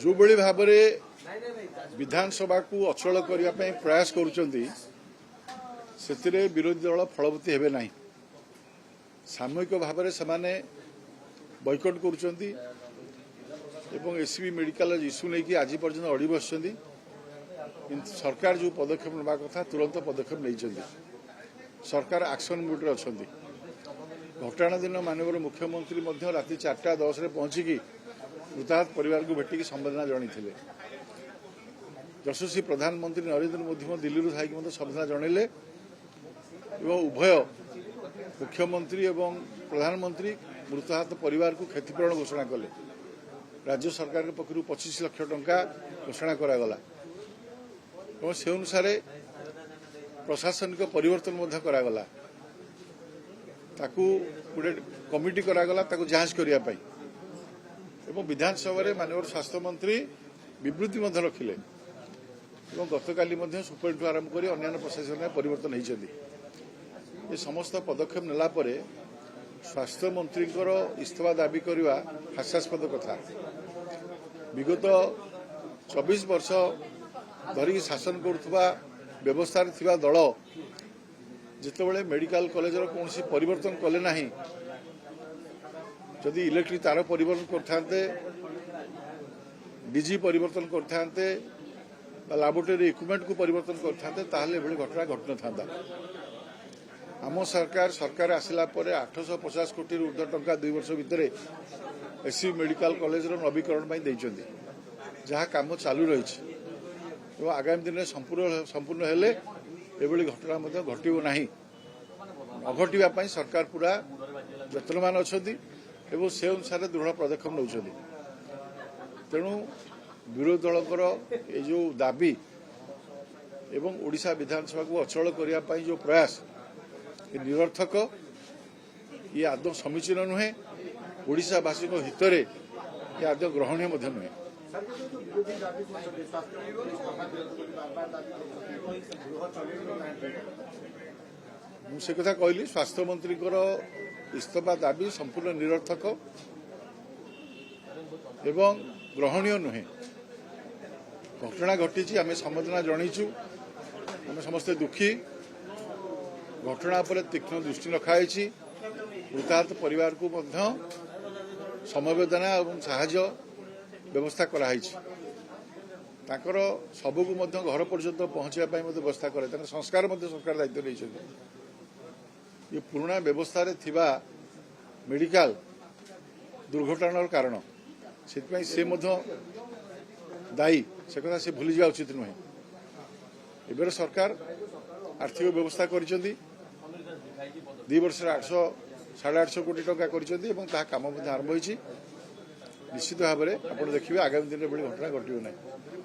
जो बड़ी भाव में विधानसभा को अचल करने प्रयास करुँच विरोधी दल फलवती हेबे नहीं सामूहिक भाव में से बॉयकट करुँच एससीबी मेडिकल इश्यू नहीं कि आज पर्यटन अड़ी बस सरकार जो पदक्षेप ना कथा तुरंत पदक्षेप नहीं सरकार एक्शन मुड्रे अच्छा घटना दिन माननीय मुख्यमंत्री राति 4:10 पहुंचिकी मृताहत परिवार को भेटिकी संवेदना जन यशस्वी प्रधानमंत्री नरेंद्र मोदी दिल्ली थाई संवेदना जनइले उभय मुख्यमंत्री और प्रधानमंत्री मृताहत परिवार को क्षतिपूरण घोषणा कले राज्य सरकार के पक्ष 25 लाख टंका घोषणा करागला और से अनुसार प्रशासनिक परिवर्तन करागला गोटे कमिटी करागला जांच करने विधानसभा माननीय स्वास्थ्य मंत्री विवृत्ति रखिले गतकाली सुप्रीमकोर्ट आरंभ कर अन्य प्रशासन परिवर्तन होती समस्त पदक्षेप नेला स्वास्थ्य मंत्री इस्तीफा दाबी करने हास्यास्पद कथा विगत 24 वर्ष धरिकी शासन करुवा व्यवस्था थिबा दल जितेबाला मेडिकल कॉलेज कौन परिवर्तन कले ना जदि इलेक्ट्रिक तार परिवर्तन करते डीजी परिवर्तन करते लैबोरेटरी इक्विपमेंट को परिवर्तन करते घटना घटन था आम सरकार आसला 850 कोटी ऊर्ध्व टंका 2 वर्ष भितर एससी मेडिकल कॉलेज नवीकरण जहाँ काम चालू रही आगामी दिन में संपूर्ण हेले एभली घटना घटव ना नघटापी सरकार पूरा यत्नवान अच्छा से अनुसार दृढ़ पदक्षेप नौ तेणु विरोधी दलकर ये जो दाबी एवं ओडिशा विधानसभा को अचल करने जो प्रयास ये निरर्थक ये आदौ समीचीन नुहे ओडिशावासी हित में ये आदौ ग्रहणीय नुहे मुझे कथा कहली स्वास्थ्य मंत्री इस्तीफा दाबी संपूर्ण निरर्थक एवं ग्रहणीय नुहे घटना घटी आम संवेदना जनईचु आम समस्ते दुखी घटना पर तीक्ष्ण दृष्टि रखाई मृताहत परिवार को समवेदना और साहाय्य व्यवस्था कराई सबको घर पर्यंत पहुंचाई व्यवस्था करे संस्कार सरकार दायित्व नहीं ये पुराना व्यवस्था थिबा मेडिकल दुर्घटनार कारण से दायी से कथा से भूली जावा उचित नुहे एबर सरकार आर्थिक व्यवस्था कर 2 वर्ष 800-850 कोटी टंका कर काम आरंभ होती निश्चित भाव में आप देखिए आगामी दिन में घटना घटना।